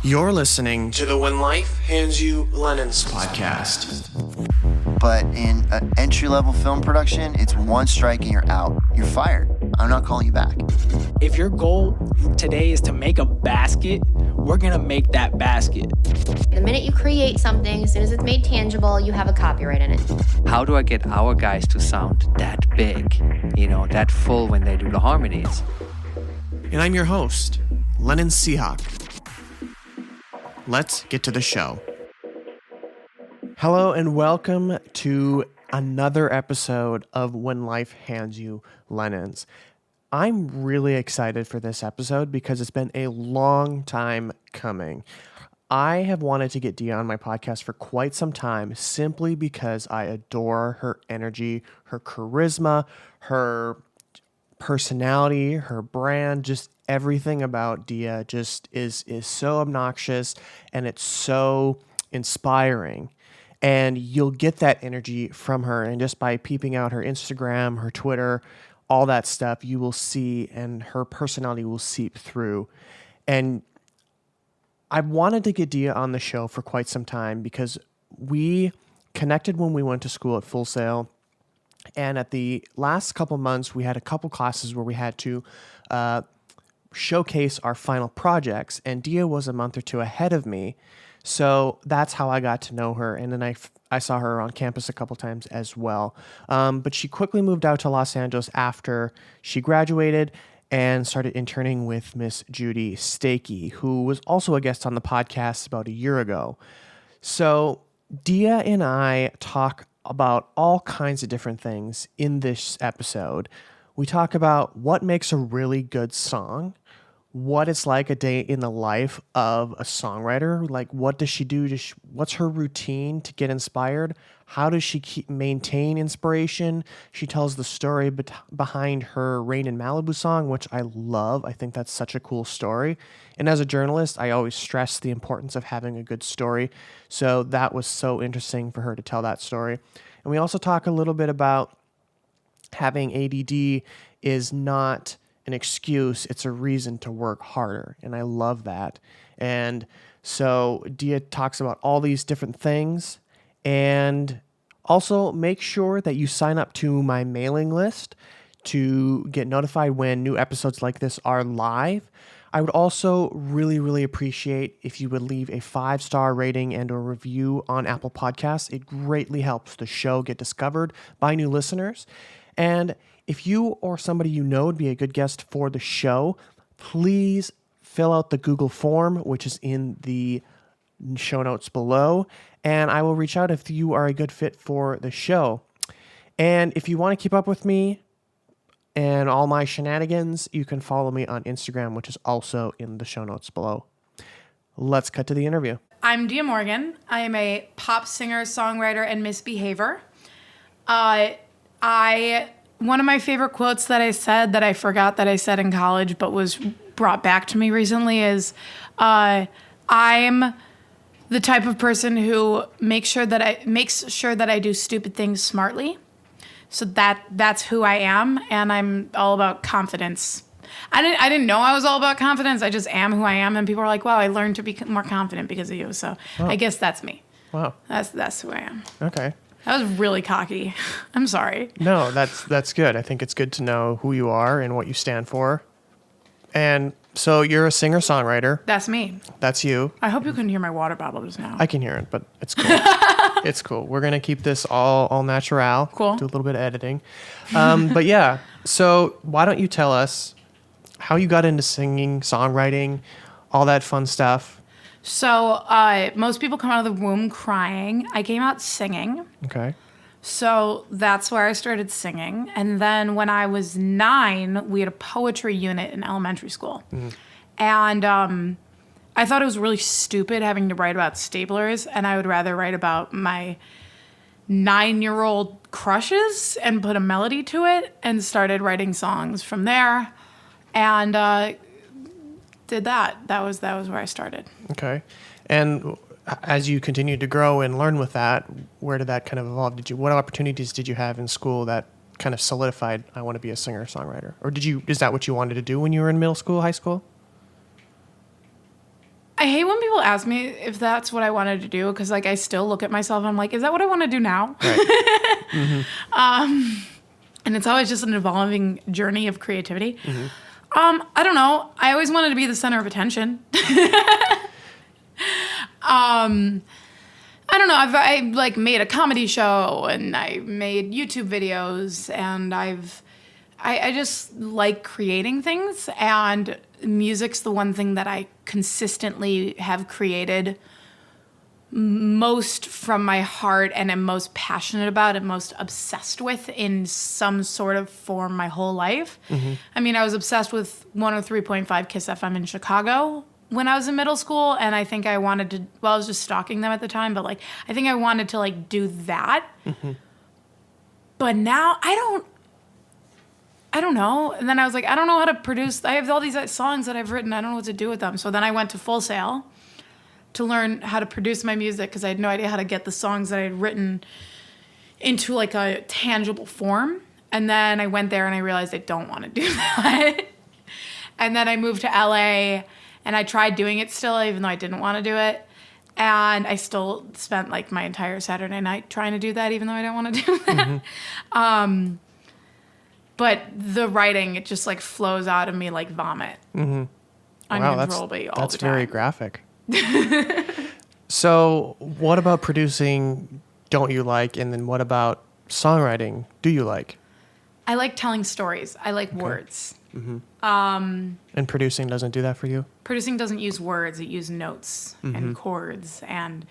You're listening to the When Life Hands You Lemons podcast. But in an entry-level film production, it's one strike and you're out. You're fired. I'm not calling you back. If your goal today is to make a basket, we're going to make that basket. The minute you create something, as soon as it's made tangible, you have a copyright in it. How do I get our guys to sound that big, that full when they do the harmonies? And I'm your host, Lennon Seahawk. Let's get to the show. Hello and welcome to another episode of When Life Hands You Lemons. I'm really excited for this episode because it's been a long time coming. I have wanted to get Dia on my podcast for quite some time simply because I adore her energy, her charisma, her personality, her brand, just everything about Dia just is so obnoxious and it's so inspiring. And you'll get that energy from her. And just by peeping out her Instagram, her Twitter, all that stuff, you will see, and her personality will seep through. And I wanted to get Dia on the show for quite some time because we connected when we went to school at Full Sail. And at the last couple months, we had a couple classes where we had to showcase our final projects. And Dia was a month or two ahead of me. So that's how I got to know her. And then I saw her on campus a couple times as well. But she quickly moved out to Los Angeles after she graduated and started interning with Miss Judy Stakee, who was also a guest on the podcast about a year ago. So Dia and I talk about all kinds of different things in this episode. We talk about what makes a really good song, what it's like a day in the life of a songwriter. Like, what does she do? What's her routine to get inspired? How does she maintain inspiration? She tells the story behind her Rain in Malibu song, which I love. I think that's such a cool story. And as a journalist, I always stress the importance of having a good story. So that was so interesting for her to tell that story. And we also talk a little bit about having ADD is not an excuse, it's a reason to work harder. And I love that. And so Dia talks about all these different things. And also make sure that you sign up to my mailing list to get notified when new episodes like this are live. I would also really, really appreciate if you would leave a 5-star rating and a review on Apple Podcasts. It greatly helps the show get discovered by new listeners. And if you or somebody you know would be a good guest for the show, please fill out the Google form, which is in the show notes below, and I will reach out if you are a good fit for the show. And if you want to keep up with me and all my shenanigans, you can follow me on Instagram, which is also in the show notes below. Let's cut to the interview. I'm Dia Morgan. I am a pop singer, songwriter, and misbehavior. One of my favorite quotes that I said that I forgot that I said in college but was brought back to me recently is, I'm the type of person who makes sure that I do stupid things smartly. So that's who I am, and I'm all about confidence. I didn't know I was all about confidence. I just am who I am, and people are like, "Wow, I learned to be more confident because of you." So I guess that's me. Wow, that's who I am. Okay. That was really cocky. I'm sorry. No, that's good. I think it's good to know who you are and what you stand for. And so you're a singer-songwriter. That's me. That's you. I hope you couldn't hear my water bottle just now. I can hear it, but it's cool. It's cool. We're going to keep this all natural. Cool. Do a little bit of editing. But yeah, so why don't you tell us how you got into singing, songwriting, all that fun stuff. So most people come out of the womb crying. I came out singing. Okay. So that's where I started singing. And then when I was 9, we had a poetry unit in elementary school. Mm. And I thought it was really stupid having to write about staplers, and I would rather write about my 9-year-old crushes and put a melody to it, and started writing songs from there. And did that. That was where I started. Okay. And as you continued to grow and learn with that, where did that kind of evolve? What opportunities did you have in school that kind of solidified, I want to be a singer-songwriter? Or is that what you wanted to do when you were in middle school, high school? I hate when people ask me if that's what I wanted to do, because like I still look at myself and I'm like, is that what I want to do now? Right. And it's always just an evolving journey of creativity. I don't know. I always wanted to be the center of attention. I don't know. I like made a comedy show and I made YouTube videos, and I just like creating things, and music's the one thing that I consistently have created most from my heart and am most passionate about and most obsessed with in some sort of form my whole life. I mean, I was obsessed with 103.5 Kiss FM in Chicago when I was in middle school, and I think I wanted to, well, I was just stalking them at the time, but like, I think I wanted to like do that. But now I don't know. And then I was like, I don't know how to produce. I have all these songs that I've written. I don't know what to do with them. So then I went to Full Sail to learn how to produce my music, because I had no idea how to get the songs that I had written into like a tangible form. And then I went there and I realized I don't want to do that. And then I moved to LA and I tried doing it still, even though I didn't want to do it. And I still spent like my entire Saturday night trying to do that, even though I didn't want to do that. But the writing, it just like flows out of me like vomit. Uncontrollably all the time. That's very graphic. So what about producing don't you like? And then what about songwriting do you like? I like telling stories. I like words. And producing doesn't do that for you? Producing doesn't use words. It uses notes and chords. And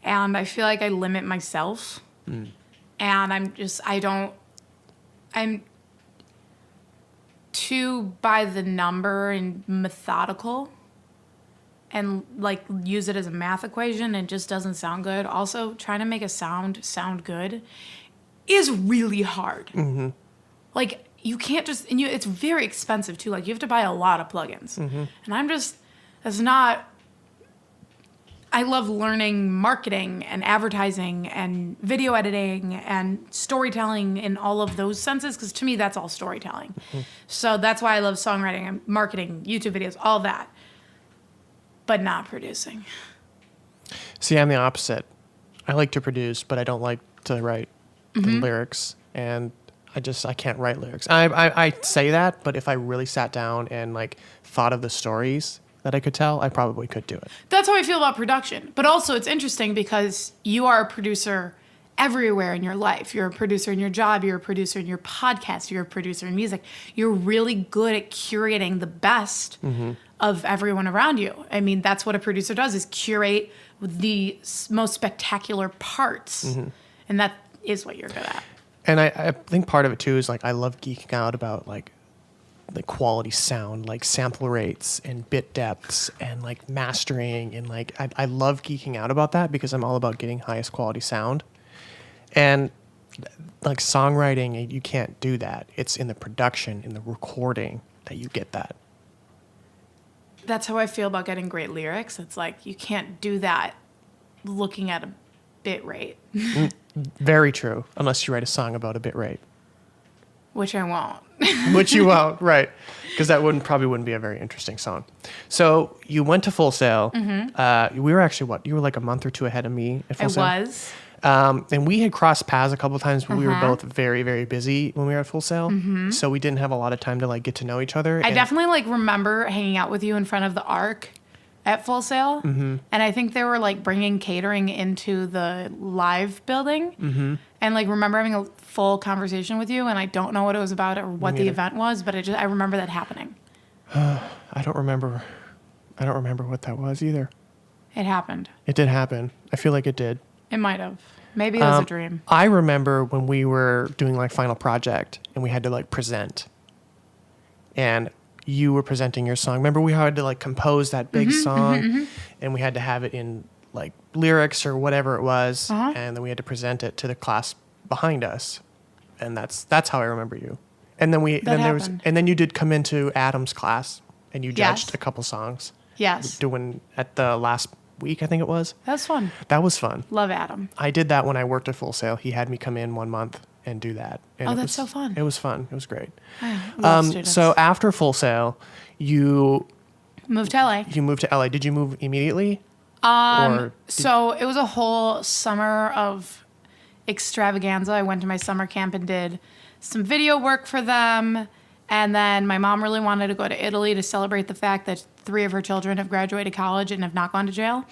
I feel like I limit myself. And I'm too by the number and methodical, and like use it as a math equation, and it just doesn't sound good. Also, trying to make a sound good is really hard. Like, you can't just, and it's very expensive too. Like, you have to buy a lot of plugins. And I love learning marketing and advertising and video editing and storytelling in all of those senses, because to me, that's all storytelling. So that's why I love songwriting and marketing, YouTube videos, all that, but not producing. See, I'm the opposite. I like to produce, but I don't like to write the lyrics, and I can't write lyrics. I say that, but if I really sat down and like thought of the stories that I could tell, I probably could do it. That's how I feel about production. But also it's interesting because you are a producer everywhere in your life. You're a producer in your job. You're a producer in your podcast. You're a producer in music. You're really good at curating the best of everyone around you. I mean, that's what a producer does, is curate the most spectacular parts. And that is what you're good at. And I think part of it too is like I love geeking out about like the quality sound, like sample rates and bit depths and like mastering, and like I love geeking out about that because I'm all about getting highest quality sound. And like songwriting, you can't do that. It's in the production, in the recording that you get that. That's how I feel about getting great lyrics. It's like you can't do that looking at a bit rate. Very true, unless you write a song about a bit rate. Which I won't. Which you won't, right. Because that probably wouldn't be a very interesting song. So you went to Full Sail. We were actually, you were like a month or two ahead of me at Full Sail? I was. And we had crossed paths a couple of times, but we were both very, very busy when we were at Full Sail. So we didn't have a lot of time to like get to know each other. I definitely like remember hanging out with you in front of the Arc at Full Sail. And I think they were like bringing catering into the live building. And like remember having a full conversation with you, and I don't know what it was about or what the event was, but I remember that happening. I don't remember what that was either. It happened. It did happen. I feel like it did. It might have. Maybe it was a dream. I remember when we were doing like final project and we had to like present, and you were presenting your song. Remember we had to like compose that big song and we had to have it in like lyrics or whatever it was. And then we had to present it to the class behind us. And that's how I remember you. And then then you did come into Adam's class and you judged a couple songs. Yes. Doing at the last week, I think it was. That was fun. That was fun. Love Adam. I did that when I worked at Full Sail. He had me come in 1 month and do that. And that's so fun. It was fun. It was great. I love students. So after Full Sail, you Moved to LA. You moved to LA. Did you move immediately? So it was a whole summer of extravaganza. I went to my summer camp and did some video work for them. And then my mom really wanted to go to Italy to celebrate the fact that 3 of her children have graduated college and have not gone to jail.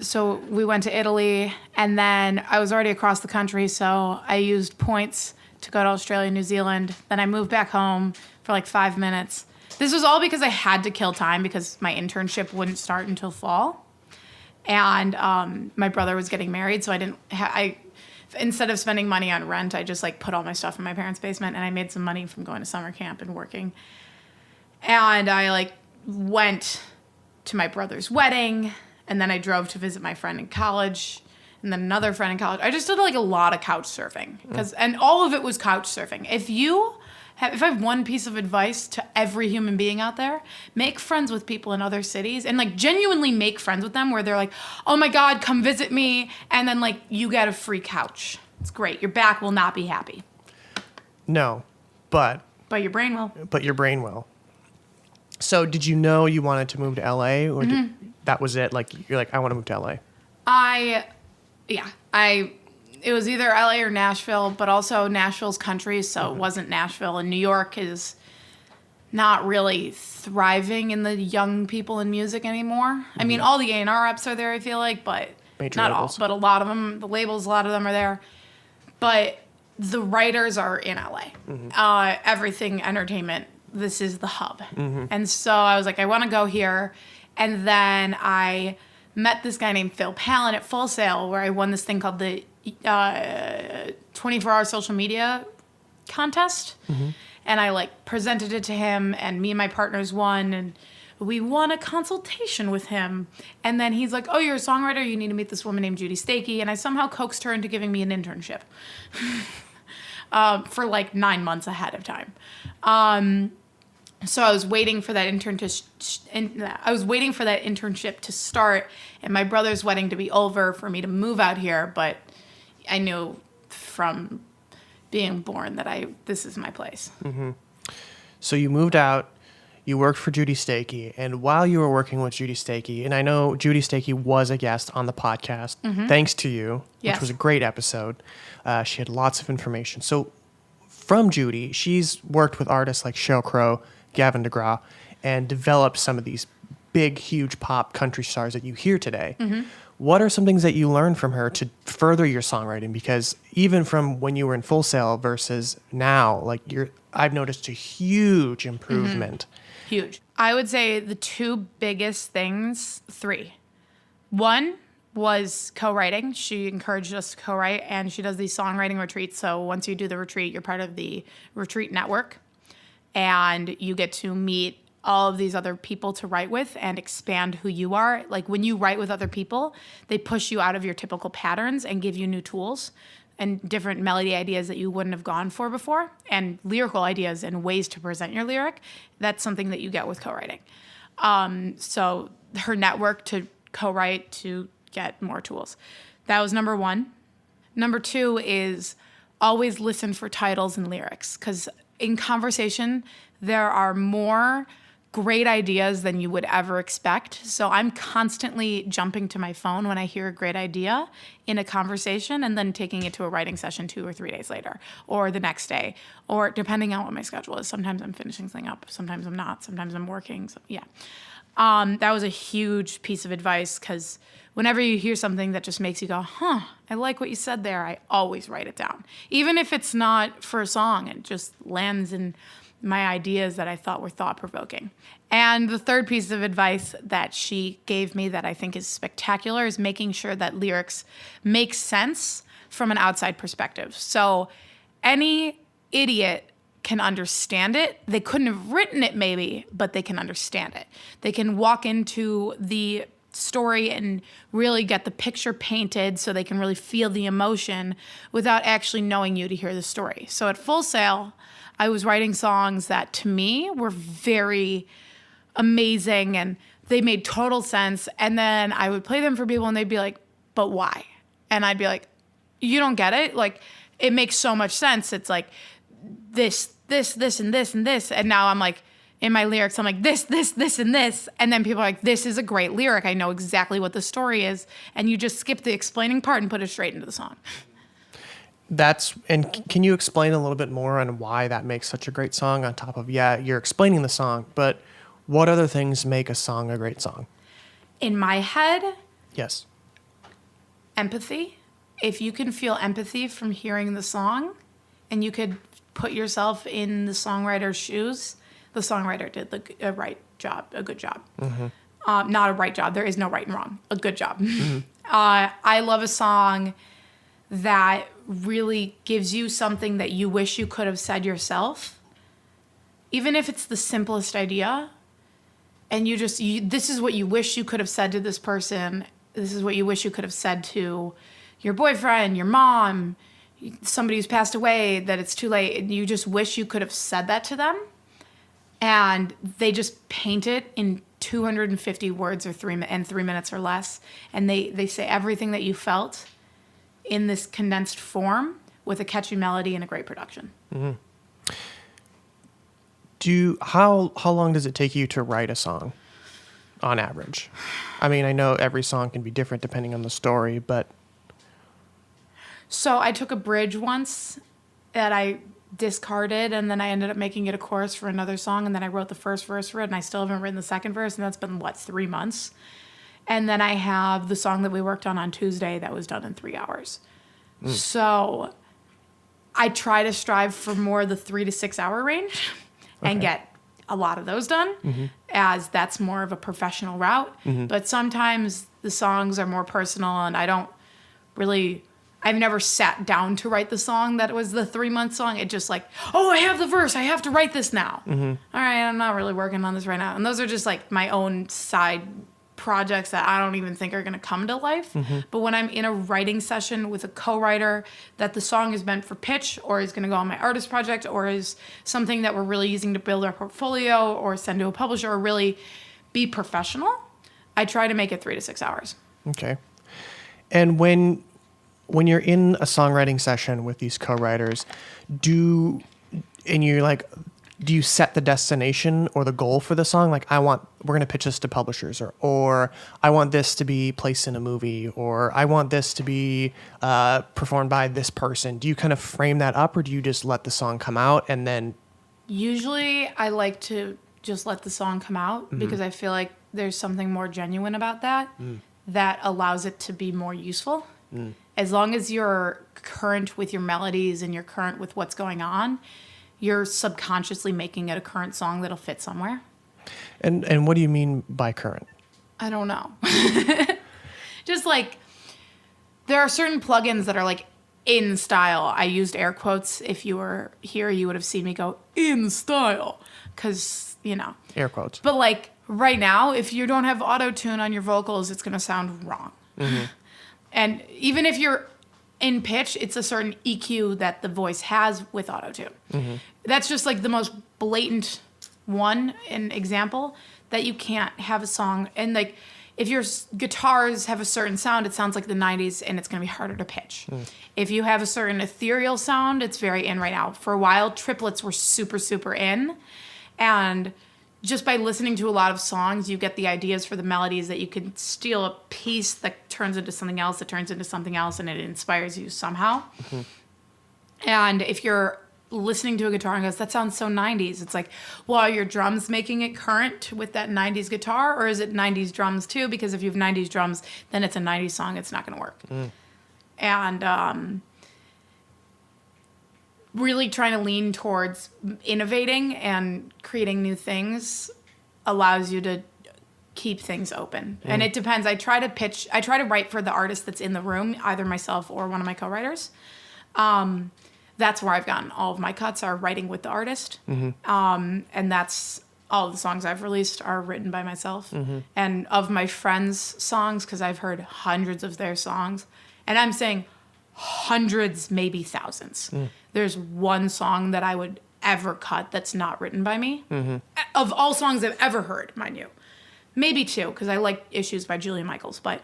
So we went to Italy, and then I was already across the country, so I used points to go to Australia, New Zealand. Then I moved back home for like 5 minutes. This was all because I had to kill time because my internship wouldn't start until fall. And my brother was getting married, so instead of spending money on rent, I just like put all my stuff in my parents' basement, and I made some money from going to summer camp and working. And I like went to my brother's wedding, and then I drove to visit my friend in college, and then another friend in college. I just did like a lot of couch surfing and all of it was couch surfing. If I have one piece of advice to every human being out there, make friends with people in other cities and like genuinely make friends with them where they're like, oh my God, come visit me. And then like you get a free couch. It's great. Your back will not be happy. No, but your brain will. But your brain will. So did you know you wanted to move to LA or that was it? Like you're like, I want to move to LA. It was either LA or Nashville, but also Nashville's country, so it wasn't Nashville. And New York is not really thriving in the young people in music anymore. I mean, all the A&R reps are there, I feel like, but Major not labels. all. But a lot of them, the labels, a lot of them are there. But the writers are in LA. Everything entertainment, this is the hub. And so I was like, I want to go here. And then I met this guy named Phil Palin at Full Sail, where I won this thing called the 24-hour social media contest. And I like presented it to him, and me and my partners won, and we won a consultation with him. And then he's like, oh, you're a songwriter, you need to meet this woman named Judy Stakee. And I somehow coaxed her into giving me an internship for like 9 months ahead of time. So I was waiting for that internship to start and my brother's wedding to be over for me to move out here. But I knew from being born that this is my place. So you moved out, you worked for Judy Stakee, and while you were working with Judy Stakee, and I know Judy Stakee was a guest on the podcast, thanks to you, Yes. which was a great episode. She had lots of information. So from Judy, she's worked with artists like Sheryl Crow, Gavin DeGraw, and developed some of these big, huge pop country stars that you hear today. What are some things that you learned from her to further your songwriting? Because even from when you were in Full Sail versus now, like I've noticed a huge improvement. Huge. I would say the 2 biggest things, 3. 1 was co-writing. She encouraged us to co-write, and she does these songwriting retreats. So once you do the retreat, you're part of the retreat network. And you get to meet all of these other people to write with and expand who you are. Like when you write with other people, they push you out of your typical patterns and give you new tools and different melody ideas that you wouldn't have gone for before, and lyrical ideas and ways to present your lyric. That's something that you get with co-writing. So her network to co-write to get more tools. That was number 1. Number 2 is always listen for titles and lyrics, because in conversation, there are more great ideas than you would ever expect. So I'm constantly jumping to my phone when I hear a great idea in a conversation and then taking it to a writing session 2 or 3 days later or the next day, or depending on what my schedule is. Sometimes I'm finishing something up. Sometimes I'm not. Sometimes I'm working. So, yeah. That was a huge piece of advice, because whenever you hear something that just makes you go, I like what you said there, I always write it down. Even if it's not for a song, it just lands in my ideas that I thought were thought-provoking. And the 3rd piece of advice that she gave me that I think is spectacular is making sure that lyrics make sense from an outside perspective. So any idiot can understand it. They couldn't have written it maybe, but they can understand it. They can walk into the story and really get the picture painted so they can really feel the emotion without actually knowing you to hear the story. So at Full Sail, I was writing songs that to me were very amazing and they made total sense. And then I would play them for people and they'd be like, but why? And I'd be like, you don't get it? Like, it makes so much sense. It's like this, and this, and this. And now I'm like, in my lyrics, I'm like, this, and this. And then people are like, this is a great lyric. I know exactly what the story is. And you just skip the explaining part and put it straight into the song. Can you explain a little bit more on why that makes such a great song on top of, you're explaining the song, but what other things make a song a great song? In my head, Yes. empathy. If you can feel empathy from hearing the song and you could put yourself in the songwriter's shoes, the songwriter did a good job. Not a right job. There is no right and wrong. A good job. I love a song that really gives you something that you wish you could have said even if it's the simplest idea. And this is what you wish you could have said to this person. This is what you wish you could have said to your boyfriend, your mom, somebody who's passed away, that it's too late. And you just wish you could have said that to them. And they just paint it in 250 words or 3 minutes or less. And they say everything that you felt in this condensed form with a catchy melody and a great production. Mm-hmm. How long does it take you to write a song on average? I mean, I know every song can be different depending on the story, but... So I took a bridge once that I discarded, and then I ended up making it a chorus for another song, and then I wrote the first verse for it, and I still haven't written the second verse, and that's been, 3 months? And then I have the song that we worked on Tuesday that was done in 3 hours. So I try to strive for more the 3 to 6 hour range and get a lot of those done, as that's more of a professional route. But sometimes the songs are more personal, and I've never sat down to write the song that was the 3 month song. It just like, oh, I have the verse. I have to write this now. All right, I'm not really working on this right now. And those are just like my own side projects that I don't even think are going to come to life. But when I'm in a writing session with a co-writer that the song is meant for pitch or is going to go on my artist project or is something that we're really using to build our portfolio or send to a publisher or really be professional, I try to make it 3 to 6 hours. Okay. And when you're in a songwriting session with these co-writers, do you set the destination or the goal for the song? Like, we're going to pitch this to publishers, or I want this to be placed in a movie, or I want this to be performed by this person. Do you kind of frame that up, or do you just let the song come out and then? Usually I like to just let the song come out because I feel like there's something more genuine about that that allows it to be more useful. As long as you're current with your melodies and you're current with what's going on, you're subconsciously making it a current song that'll fit somewhere. And what do you mean by current? I don't know. Just like, there are certain plugins that are like in style. I used air quotes. If you were here, you would have seen me go in style. Because, Air quotes. But like right now, if you don't have auto-tune on your vocals, it's going to sound wrong. And even if you're in pitch, it's a certain EQ that the voice has with auto-tune. That's just like the most blatant example that you can't have a song. And like, if your guitars have a certain sound, it sounds like the 90s and it's going to be harder to pitch. If you have a certain ethereal sound, it's very in right now. For a while, triplets were super, super in. And just by listening to a lot of songs, you get the ideas for the melodies that you can steal a piece that turns into something else, that turns into something else, and it inspires you somehow. And if you're listening to a guitar and goes, that sounds so 90s, it's like, well, are your drums making it current with that 90s guitar, or is it 90s drums too? Because if you have 90s drums, then it's a 90s song, it's not going to work. And really trying to lean towards innovating and creating new things allows you to keep things open. And it depends. I try to write for the artist that's in the room, either myself or one of my co-writers. That's where I've gotten all of my cuts, are writing with the artist. And that's all of the songs I've released are written by myself. And of my friends' songs, because I've heard hundreds of their songs, and I'm saying hundreds, maybe thousands. There's one song that I would ever cut that's not written by me. Of all songs I've ever heard, mind you. Maybe 2, because I like Issues by Julia Michaels. But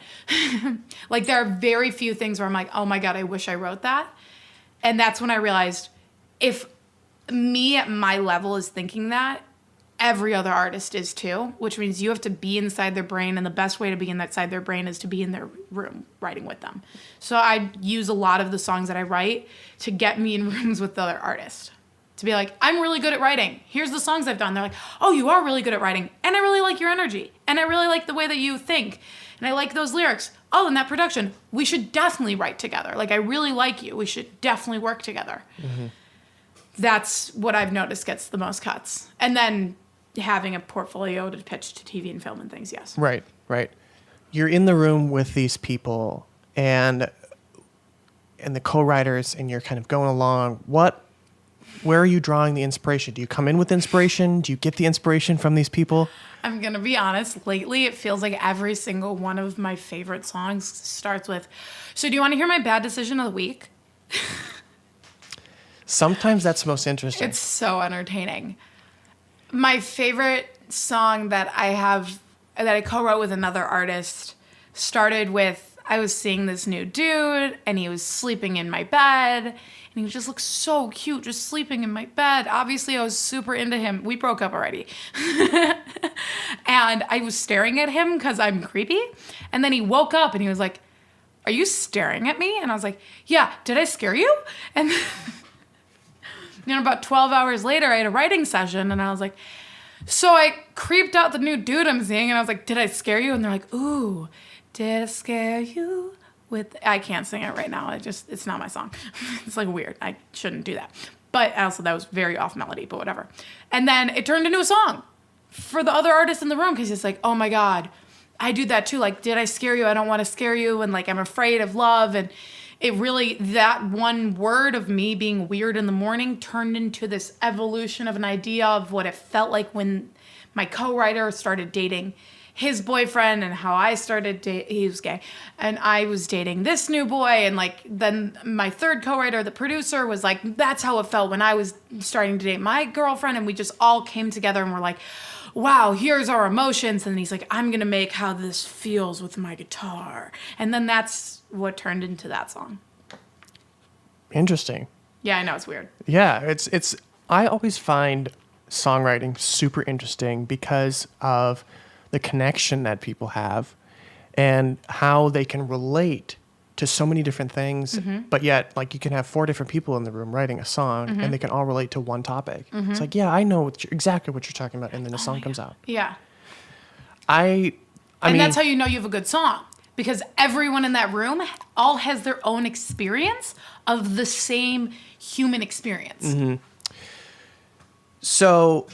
like, there are very few things where I'm like, oh my God, I wish I wrote that. And that's when I realized, if me at my level is thinking that, every other artist is too, which means you have to be inside their brain, and the best way to be inside their brain is to be in their room writing with them. So I use a lot of the songs that I write to get me in rooms with the other artists. To be like, I'm really good at writing. Here's the songs I've done. They're like, oh, you are really good at writing. And I really like your energy. And I really like the way that you think. And I like those lyrics. Oh, and that production. We should definitely write together. Like, I really like you. We should definitely work together. Mm-hmm. That's what I've noticed gets the most cuts. And then having a portfolio to pitch to TV and film and things, yes. Right. You're in the room with these people and the co-writers, and you're kind of going along. Where are you drawing the inspiration? Do you come in with inspiration? Do you get the inspiration from these people? I'm going to be honest. Lately, it feels like every single one of my favorite songs starts with, so do you want to hear my bad decision of the week? Sometimes that's most interesting. It's so entertaining. My favorite song that I co-wrote with another artist started with, I was seeing this new dude and he was sleeping in my bed. And he just looked so cute, just sleeping in my bed. Obviously, I was super into him. We broke up already. And I was staring at him because I'm creepy. And then he woke up and he was like, are you staring at me? And I was like, yeah, did I scare you? And about 12 hours later, I had a writing session. And I was like, so I creeped out the new dude I'm seeing. And I was like, did I scare you? And they're like, ooh, did I scare you? I can't sing it right now. It's not my song. It's like weird. I shouldn't do that. But also that was very off melody, but whatever. And then it turned into a song for the other artists in the room because it's like, oh my God, I do that too. Like, did I scare you? I don't want to scare you. And like, I'm afraid of love. And it really, that one word of me being weird in the morning turned into this evolution of an idea of what it felt like when my co-writer started dating his boyfriend and how I started he was gay, and I was dating this new boy, and like then my third co-writer, the producer, was like, that's how it felt when I was starting to date my girlfriend, and we just all came together and we're like, wow, here's our emotions, and he's like, I'm gonna make how this feels with my guitar, and then that's what turned into that song. Interesting. Yeah, I know, it's weird. Yeah, it's I always find songwriting super interesting because of the connection that people have and how they can relate to so many different things, but yet like you can have 4 different people in the room writing a song and they can all relate to one topic. It's like, yeah, I know exactly what you're talking about. And then the song comes out. Yeah. I mean, that's how you know you have a good song, because everyone in that room all has their own experience of the same human experience. So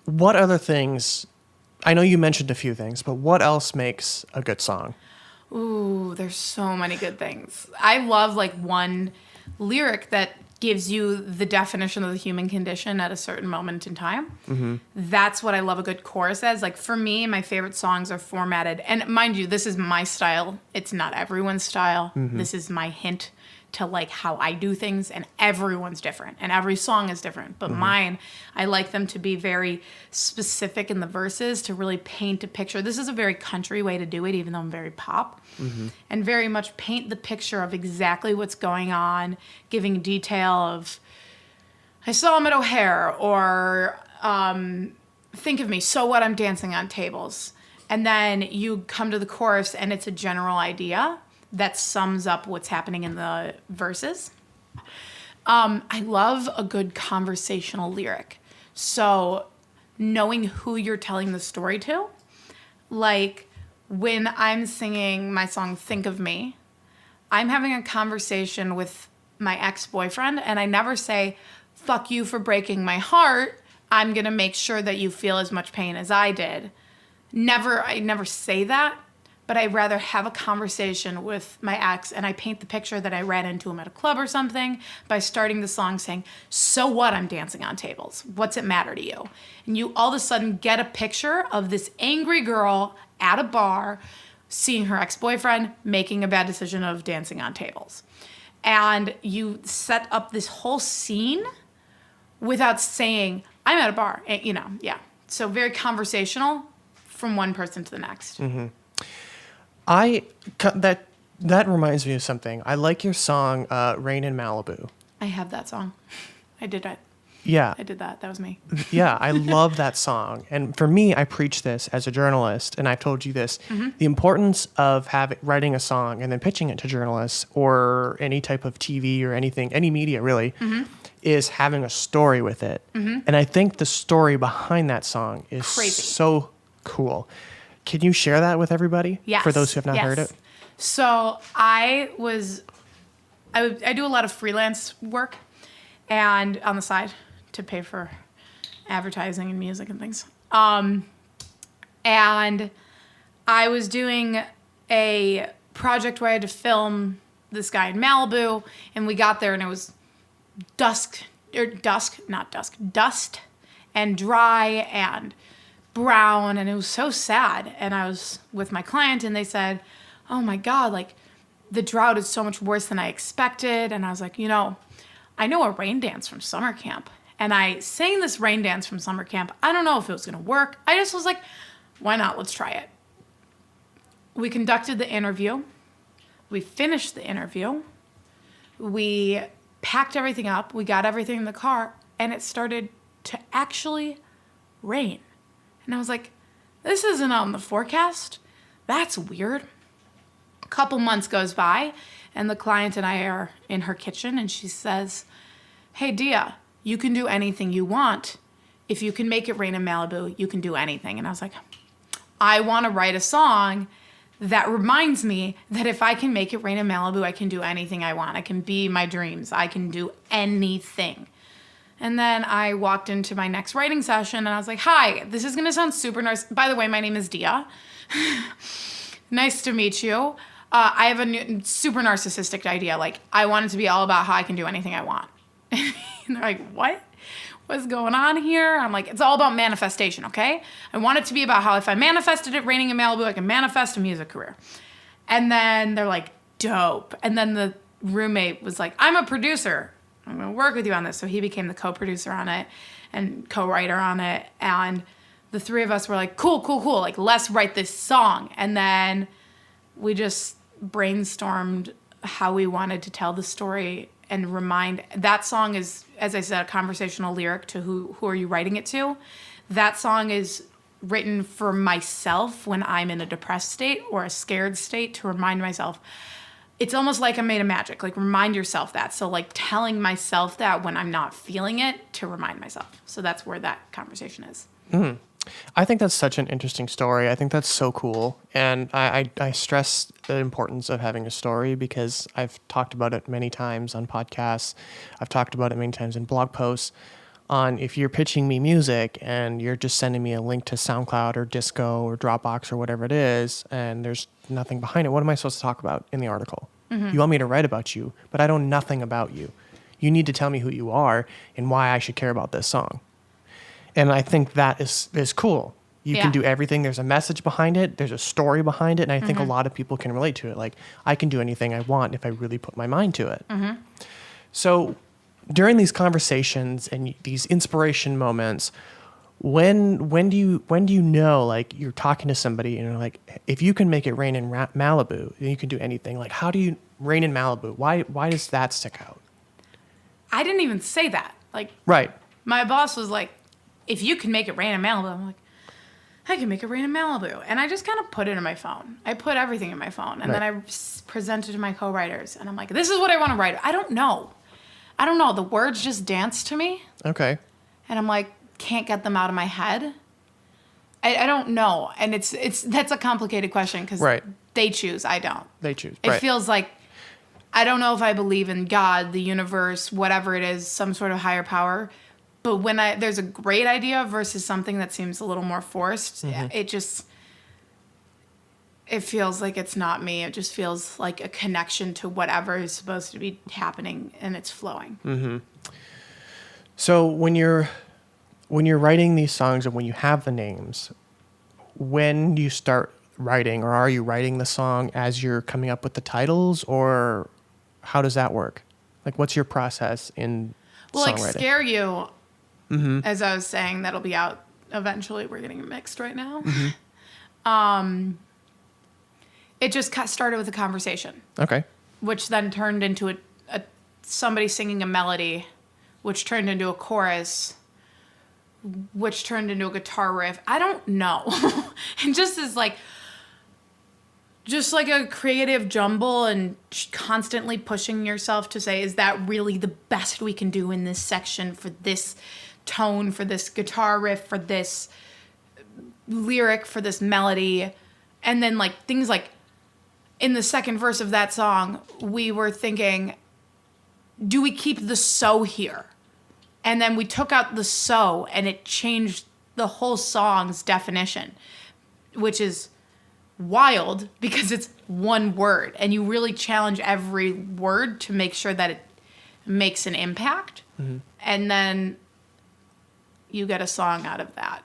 what other things, I know you mentioned a few things, but what else makes a good song? Ooh, there's so many good things. I love like one lyric that gives you the definition of the human condition at a certain moment in time. That's what I love a good chorus as. Like for me, my favorite songs are formatted. And mind you, this is my style. It's not everyone's style. This is my hint to like how I do things, and everyone's different and every song is different. But mine, I like them to be very specific in the verses to really paint a picture. This is a very country way to do it, even though I'm very pop, and very much paint the picture of exactly what's going on, giving detail of, I saw him at O'Hare, or think of me, so what, I'm dancing on tables. And then you come to the chorus and it's a general idea that sums up what's happening in the verses. I love a good conversational lyric. So knowing who you're telling the story to, like when I'm singing my song, Think of Me, I'm having a conversation with my ex-boyfriend, and I never say, fuck you for breaking my heart. I'm gonna make sure that you feel as much pain as I did. I never say that. But I'd rather have a conversation with my ex, and I paint the picture that I ran into him at a club or something by starting the song saying, so what, I'm dancing on tables. What's it matter to you? And you all of a sudden get a picture of this angry girl at a bar seeing her ex-boyfriend making a bad decision of dancing on tables. And you set up this whole scene without saying, I'm at a bar, yeah. So very conversational from one person to the next. That reminds me of something. I like your song, Rain in Malibu. I have that song. I did it. Yeah. I did that. That was me. Yeah, I love that song. And for me, I preach this as a journalist, and I've told you this, the importance of writing a song and then pitching it to journalists or any type of TV or anything, any media really, is having a story with it. And I think the story behind that song is Crazy. so cool. Can you share that with everybody? Yes. For those who have not heard it? So I do a lot of freelance work and on the side to pay for advertising and music and things. And I was doing a project where I had to film this guy in Malibu, and we got there and it was dust and dry and brown, and it was so sad. And I was with my client and they said, oh my God, like the drought is so much worse than I expected. And I was like, I know a rain dance from summer camp. And I sang this rain dance from summer camp. I don't know if it was going to work. I just was like, why not? Let's try it. We conducted the interview. We finished the interview. We packed everything up. We got everything in the car. And it started to actually rain. And I was like, this isn't on the forecast. That's weird. A couple months goes by, and the client and I are in her kitchen, and she says, hey, Dia, you can do anything you want. If you can make it rain in Malibu, you can do anything. And I was like, I want to write a song that reminds me that if I can make it rain in Malibu, I can do anything I want. I can be my dreams. I can do anything. And then I walked into my next writing session and I was like, hi, this is going to sound super nice. By the way, my name is Dia. Nice to meet you. I have a super narcissistic idea. Like, I want it to be all about how I can do anything I want. And they're like, what? What's going on here? I'm like, it's all about manifestation, okay? I want it to be about how if I manifested it raining in Malibu, I can manifest a music career. And then they're like, dope. And then the roommate was like, I'm a producer. I'm going to work with you on this. So he became the co-producer on it and co-writer on it. And the three of us were like, cool. Like, let's write this song. And then we just brainstormed how we wanted to tell the story and remind. That song is, as I said, a conversational lyric to who are you writing it to. That song is written for myself when I'm in a depressed state or a scared state, to remind myself. It's almost like I'm made of magic. Like, remind yourself that. So, like, telling myself that when I'm not feeling it, to remind myself. So that's where that conversation is. I think that's such an interesting story. I think that's so cool. And I stress the importance of having a story because I've talked about it many times on podcasts. I've talked about it many times in blog posts on if you're pitching me music and you're just sending me a link to SoundCloud or Disco or Dropbox or whatever it is, and there's nothing behind it, what am I supposed to talk about in the article? You want me to write about you, but I know nothing about you. You need to tell me who you are and why I should care about this song. And I think that is cool. You can do everything. There's a message behind it. There's a story behind it. And I think a lot of people can relate to it. Like, I can do anything I want if I really put my mind to it. So during these conversations and these inspiration moments, when do you know, like, you're talking to somebody and you're like, if you can make it rain in Malibu, then you can do anything. Like, how do you rain in Malibu? Why does that stick out? I didn't even say that. Like, Right. my boss was like, if you can make it rain in Malibu, I'm like, I can make it rain in Malibu. And I just kind of put it in my phone. I put everything in my phone. And then I presented to my co-writers. And I'm like, this is what I want to write. I don't know. The words just dance to me. Okay. And I'm like, can't get them out of my head. I don't know. And that's a complicated question because they choose. I don't. They choose. It feels like, I don't know if I believe in God, the universe, whatever it is, some sort of higher power. But when there's a great idea versus something that seems a little more forced, it feels like it's not me. It just feels like a connection to whatever is supposed to be happening, and it's flowing. So when you're writing these songs and when you have the names, when do you start writing, or are you writing the song as you're coming up with the titles, or how does that work? Like, what's your process in songwriting? Like, Scare You, as I was saying, that'll be out eventually. We're getting it mixed right now. It just started with a conversation. Okay. Which then turned into somebody singing a melody which turned into a chorus, which turned into a guitar riff. I don't know. And just as like a creative jumble and constantly pushing yourself to say, is that really the best we can do in this section for this tone, for this guitar riff, for this lyric, for this melody? And then like things like in the second verse of that song, we were thinking, do we keep the so here? And then we took out the so, and it changed the whole song's definition, which is wild because it's one word, and you really challenge every word to make sure that it makes an impact. Mm-hmm. And then you get a song out of that.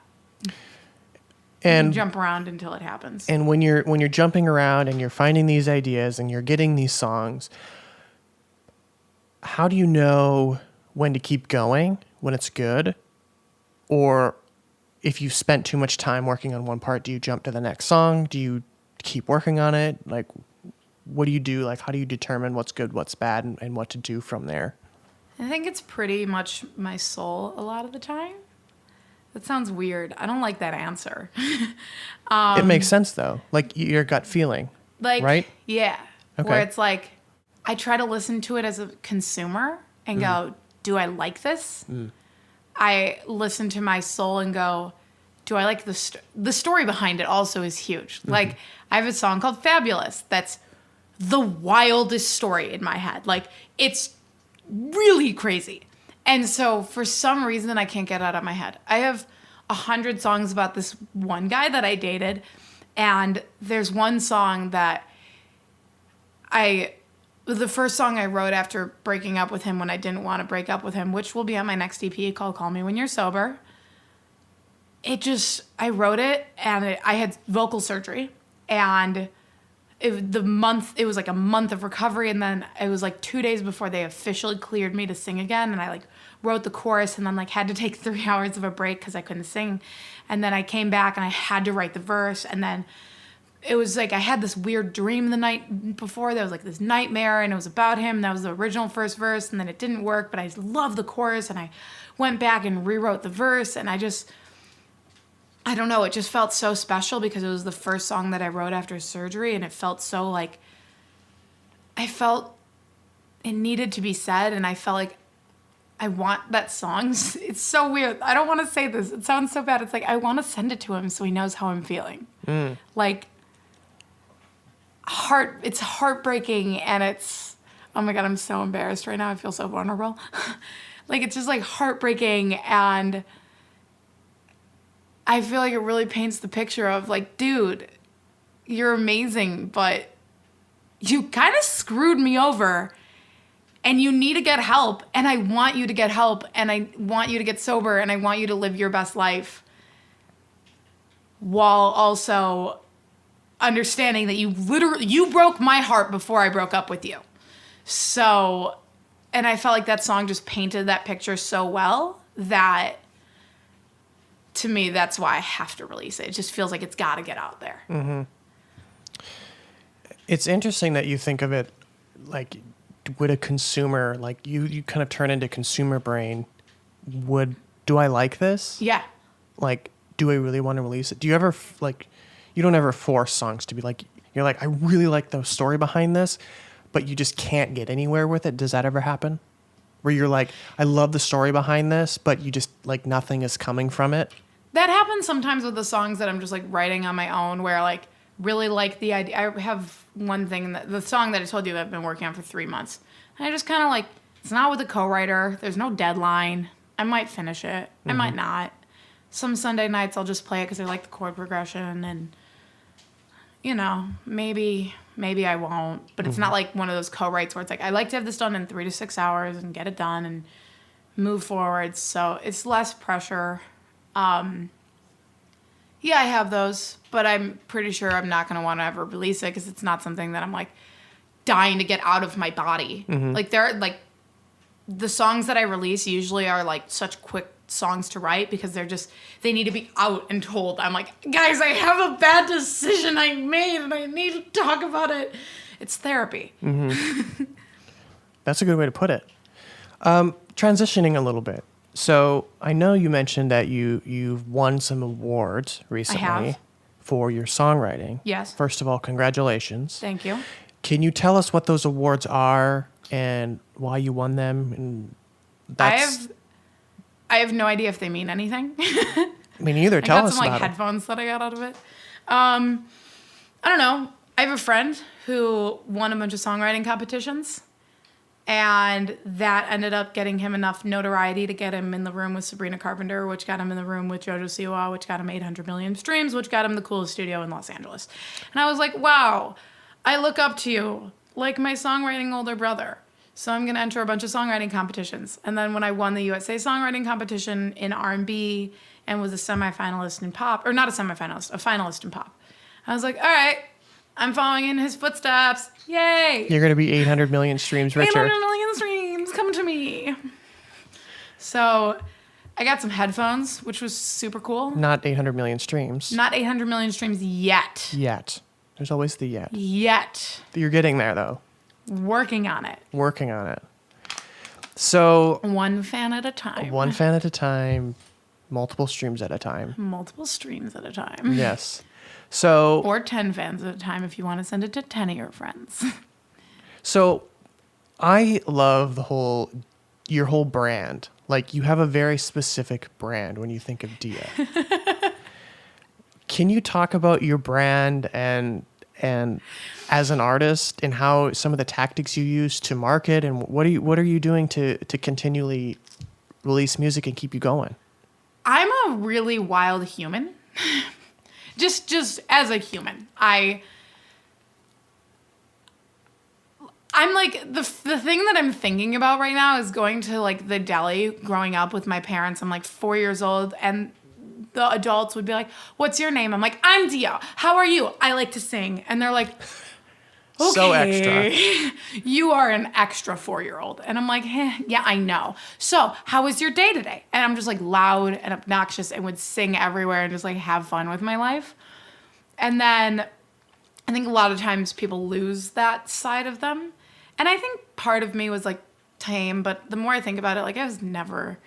And jump around until it happens. And when you're jumping around and you're finding these ideas and you're getting these songs, how do you know when to keep going, when it's good? Or if you've spent too much time working on one part, do you jump to the next song? Do you keep working on it? Like, what do you do? Like, how do you determine what's good, what's bad, and what to do from there? I think it's pretty much my soul a lot of the time. That sounds weird. I don't like that answer. It makes sense, though. Like, your gut feeling, like, right? Yeah. Okay. Where it's like, I try to listen to it as a consumer and go, do I like this? I listen to my soul and go, do I like the story behind it also is huge. Like, I have a song called Fabulous that's the wildest story in my head. Like, it's really crazy. And so for some reason, I can't get it out of my head. I have 100 songs about this one guy that I dated. And there's one song that the first song I wrote after breaking up with him when I didn't want to break up with him, which will be on my next EP called Call Me When You're Sober. I wrote it, and I had vocal surgery, and it was like a month of recovery, and then it was like 2 days before they officially cleared me to sing again, and I like wrote the chorus and then like had to take 3 hours of a break because I couldn't sing. And then I came back and I had to write the verse, and then it was like I had this weird dream the night before. There was like this nightmare, and it was about him. That was the original first verse, and then it didn't work, but I loved the chorus, and I went back and rewrote the verse, and I don't know, it just felt so special because it was the first song that I wrote after surgery, and it felt so like, I felt it needed to be said, and I felt like I want that song. It's so weird. I don't want to say this. It sounds so bad. It's like, I want to send it to him so he knows how I'm feeling. Like, it's heartbreaking, and it's, oh my God, I'm so embarrassed right now. I feel so vulnerable. Like, it's just like heartbreaking, and I feel like it really paints the picture of like, dude, you're amazing, but you kind of screwed me over, and you need to get help, and I want you to get help, and I want you to get sober, and I want you to live your best life while also understanding that you broke my heart before I broke up with you. So, and I felt like that song just painted that picture so well that, to me, that's why I have to release it. It just feels like it's got to get out there. Mm-hmm. It's interesting that you think of it like, would a consumer, like you kind of turn into consumer brain, do I like this? Yeah. Like, do I really want to release it? Do you ever, like, you don't ever force songs to be like, you're like, I really like the story behind this, but you just can't get anywhere with it. Does that ever happen? Where you're like, I love the story behind this, but you just, like, nothing is coming from it? That happens sometimes with the songs that I'm just, like, writing on my own, where, like, really like the idea. I have one thing, the song that I told you that I've been working on for 3 months. And I just kind of, like, it's not with a co-writer. There's no deadline. I might finish it. I might not. Some Sunday nights I'll just play it because I like the chord progression, and, you know, maybe I won't. But it's not like one of those co-writes where it's like, I like to have this done in 3 to 6 hours and get it done and move forward. So it's less pressure. Yeah, I have those, but I'm pretty sure I'm not going to want to ever release it because it's not something that I'm, like, dying to get out of my body. Like, the songs that I release usually are, like, such quick songs to write because they need to be out and told. I'm like, guys, I have a bad decision I made and I need to talk about it. It's therapy. That's a good way to put it. Transitioning a little bit. So I know you mentioned that you've won some awards recently have. for your songwriting. Yes. First of all, congratulations. Thank you. Can you tell us what those awards are and why you won them? And I have no idea if they mean anything. me neither. I Tell got us some about it. headphones that I got out of it. I don't know. I have a friend who won a bunch of songwriting competitions, and that ended up getting him enough notoriety to get him in the room with Sabrina Carpenter, which got him in the room with Jojo Siwa, which got him 800 million streams, which got him the coolest studio in Los Angeles. And I was like, wow, I look up to you like my songwriting older brother. So I'm going to enter a bunch of songwriting competitions. And then when I won the USA Songwriting Competition in R&B and was a semifinalist in pop, or not a semifinalist, a finalist in pop, I was like, all right, I'm following in his footsteps. Yay! You're going to be 800 million streams richer. 800 million streams, come to me. So I got some headphones, which was super cool. Not 800 million streams. Not 800 million streams yet. Yet. There's always the yet. Yet. You're getting there, though. Working on it. Working on it. So One fan at a time. one fan at a time, multiple streams at a time. Multiple streams at a time. Yes. So Or 10 fans at a time if you want to send it to 10 of your friends. So I love your whole brand. Like, you have a very specific brand when you think of Dia. Can you talk about your brand and as an artist and how some of the tactics you use to market, and what are you doing to continually release music and keep you going? I'm a really wild human. just as a human. I'm like, the thing that I'm thinking about right now is going to like the deli growing up with my parents. I'm like 4 years old, and the adults would be like, what's your name? I'm like, I'm Dia. How are you? I like to sing. And they're like, okay, So extra. you are an extra 4-year-old. And I'm like, yeah, I know. So how was your day today? And I'm just like loud and obnoxious and would sing everywhere and just like have fun with my life. And then I think a lot of times people lose that side of them. And I think part of me was like tame, but the more I think about it, like I was never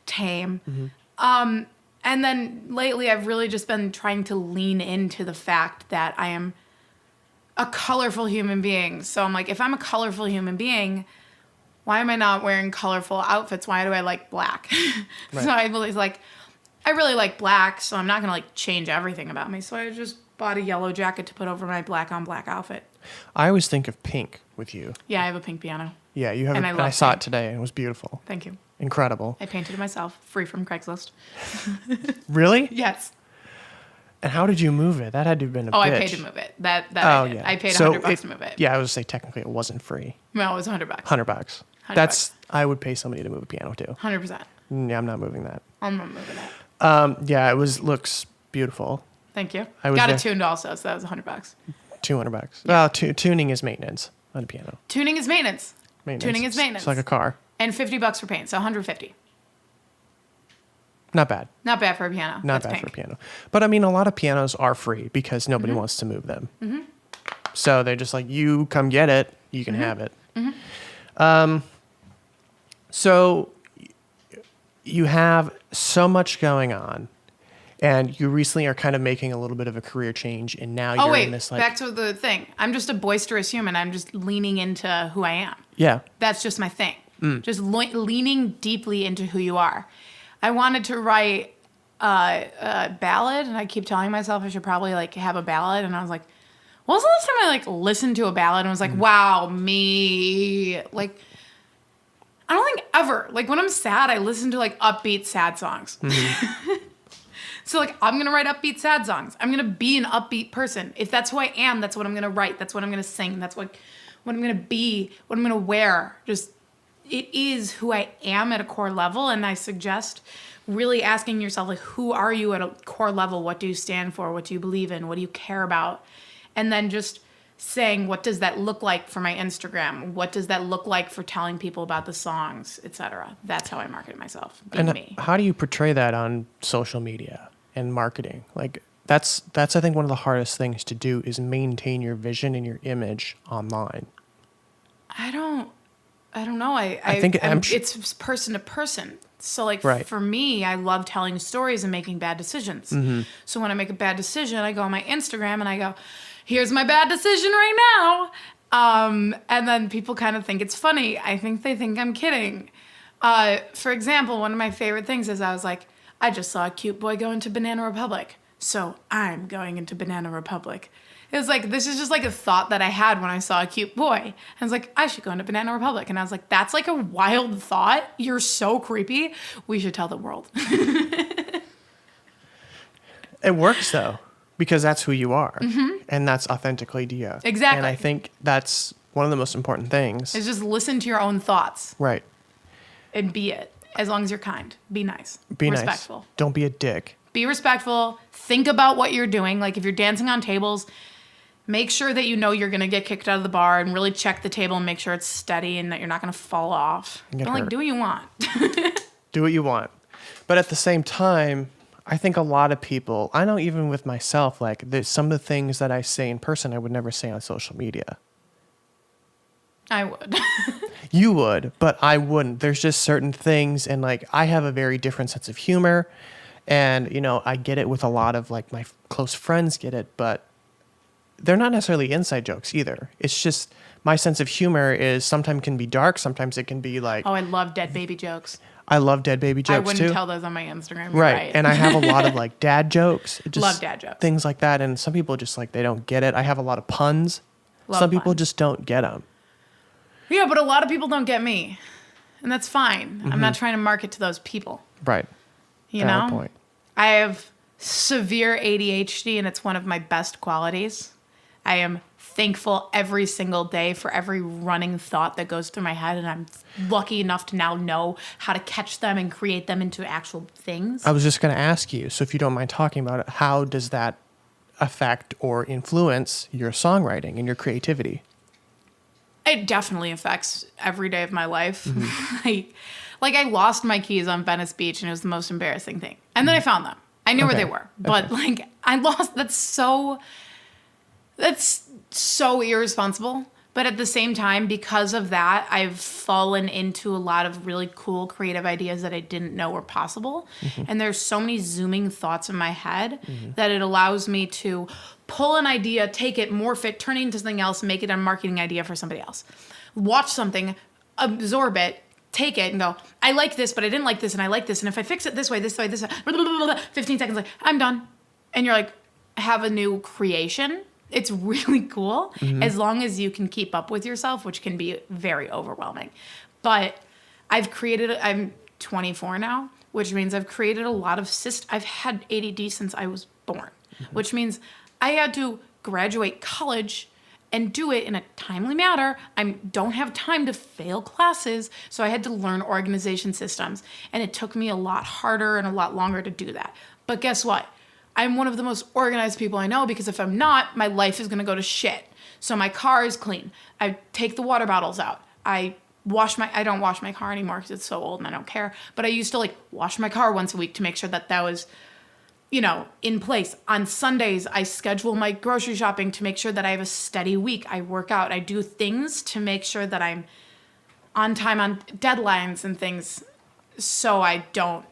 tame. Mm-hmm. And then lately I've really just been trying to lean into the fact that I am a colorful human being. So I'm like, if I'm a colorful human being, why am I not wearing colorful outfits? Why do I like black? Right. So I was like, I really like black, so I'm not going to like change everything about me. So I just bought a yellow jacket to put over my black on black outfit. I always think of pink with you. Yeah, I have a pink piano. Yeah, you have. And I saw it today, and it was beautiful. Thank you. Incredible. I painted it myself, free from Craigslist. Really? Yes. And how did you move it? That had to have been a bitch. I paid to move it. That I did. Yeah. I paid So $100 to move it. Yeah, I was say technically it wasn't free. No, it was $100. $100. That's I would pay somebody to move a piano too. 100%. Yeah, I'm not moving that. I'm not moving it. Yeah, it looks beautiful. Thank you. I was Got there. it tuned also, so that was $100. $200. Well, tuning is maintenance on a piano. Tuning is maintenance. Maintenance. Tuning is maintenance. It's like a car. And $50 for paint, so $150. Not bad. Not bad for a piano. Not That's bad pink. for a piano. But I mean, a lot of pianos are free because nobody wants to move them. Mm-hmm. So they're just like, you come get it, you can have it. Mm-hmm. So you have so much going on, and you recently are kind of making a little bit of a career change, and now you're in this like, back to the thing. I'm just a boisterous human. I'm just leaning into who I am. yeah, That's just my thing. Just leaning deeply into who you are. I wanted to write a ballad, and I keep telling myself I should probably like have a ballad. And I was like, when was the last time I like listened to a ballad and was like, wow, me? Like, I don't think ever. Like when I'm sad, I listen to like upbeat sad songs. So like I'm gonna write upbeat sad songs. I'm gonna be an upbeat person. If that's who I am, that's what I'm gonna write. That's what I'm gonna sing. That's what I'm gonna be. What I'm gonna wear. Just it is who I am at a core level. And I suggest really asking yourself like, who are you at a core level? What do you stand for? What do you believe in? What do you care about? And then just saying, what does that look like for my Instagram? What does that look like for telling people about the songs, etc.? That's how I market myself. Being and me. how do you portray that on social media and marketing? Like that's I think one of the hardest things to do is maintain your vision and your image online. I don't I don't know. It's person to person. So like Right. for me, I love telling stories and making bad decisions. So when I make a bad decision, I go on my Instagram and I go, here's my bad decision right now. And then people kind of think it's funny. I think they think I'm kidding. For example, one of my favorite things is I was like, I just saw a cute boy go into Banana Republic, so I'm going into Banana Republic. It was like, this is just like a thought that I had when I saw a cute boy. I was like, I should go into Banana Republic. And I was like, that's like a wild thought. You're so creepy. We should tell the world. It works though, because that's who you are. And that's authentically Dia. Exactly. And I think that's one of the most important things. Is just listen to your own thoughts Right. and be it. As long as you're kind. Be nice. Be respectful. nice. Don't be a dick. Be respectful. Think about what you're doing. Like if you're dancing on tables, make sure that you know you're going to get kicked out of the bar and really check the table and make sure it's steady and that you're not going to fall off. Get Don't like hurt. do what you want. Do what you want. But at the same time, I think a lot of people, I know even with myself, like there's some of the things that I say in person, I would never say on social media. I would. You would, but I wouldn't. There's just certain things, and like I have a very different sense of humor, and you know I get it with a lot of like my close friends get it, but they're not necessarily inside jokes either. It's just my sense of humor is sometimes can be dark, sometimes it can be like. Oh, I love dead baby jokes. I love dead baby jokes I wouldn't too. tell those on my Instagram. Right. And I have a lot of like dad jokes. Just Love dad jokes. Things like that, and some people just like they don't get it. I have a lot of puns. Love Some people puns. just don't get them. Yeah, but a lot of people don't get me. And that's fine. I'm not trying to market to those people. Right. You Valid know? point. I have severe ADHD and it's one of my best qualities. I am thankful every single day for every running thought that goes through my head, and I'm lucky enough to now know how to catch them and create them into actual things. I was just going to ask you, so if you don't mind talking about it, how does that affect or influence your songwriting and your creativity? It definitely affects every day of my life. like I lost my keys on Venice Beach, and it was the most embarrassing thing. And then I found them. I knew where they were, but like I lost. That's so irresponsible. But at the same time, because of that, I've fallen into a lot of really cool creative ideas that I didn't know were possible. And there's so many zooming thoughts in my head that it allows me to pull an idea, take it, morph it, turn it into something else, make it a marketing idea for somebody else. Watch something, absorb it, take it and go, I like this, but I didn't like this, and I like this. And if I fix it this way, 15 seconds later, I'm done. And you're like, have a new creation. It's really cool as long as you can keep up with yourself, which can be very overwhelming. But I'm 24 now, which means I've created a lot of I've had ADD since I was born, which means I had to graduate college and do it in a timely manner. I don't have time to fail classes, so I had to learn organization systems. And it took me a lot harder and a lot longer to do that. But guess what? I'm one of the most organized people I know, because if I'm not, my life is going to go to shit. So my car is clean. I take the water bottles out. I don't wash my car anymore because it's so old and I don't care. But I used to like wash my car once a week to make sure that was, in place. On Sundays, I schedule my grocery shopping to make sure that I have a steady week. I work out. I do things to make sure that I'm on time on deadlines and things, so I don't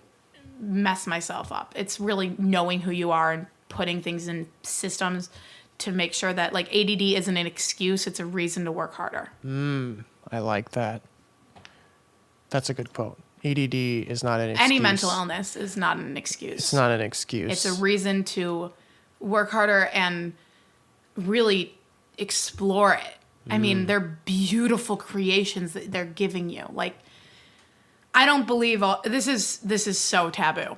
mess myself up. It's really knowing who you are and putting things in systems to make sure that like ADD isn't an excuse, it's a reason to work harder. I like that. That's a good quote. ADD is not an excuse. Any mental illness is not an excuse. It's not an excuse. It's a reason to work harder and really explore it. I mean, they're beautiful creations that they're giving you. Like, I don't believe this is so taboo.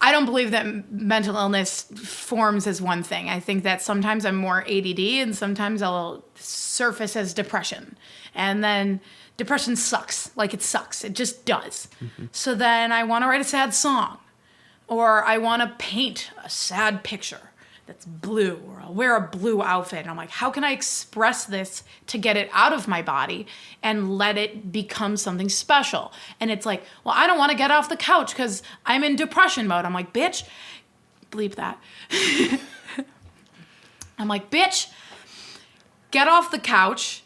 I don't believe that mental illness forms as one thing. I think that sometimes I'm more ADD and sometimes I'll surface as depression. And then depression sucks. Like, it sucks. It just does. So then I want to write a sad song, or I want to paint a sad picture that's blue, or I'll wear a blue outfit. And I'm like, how can I express this to get it out of my body and let it become something special? And it's like, well, I don't want to get off the couch because I'm in depression mode. I'm like, bitch, bleep that. I'm like, bitch, get off the couch,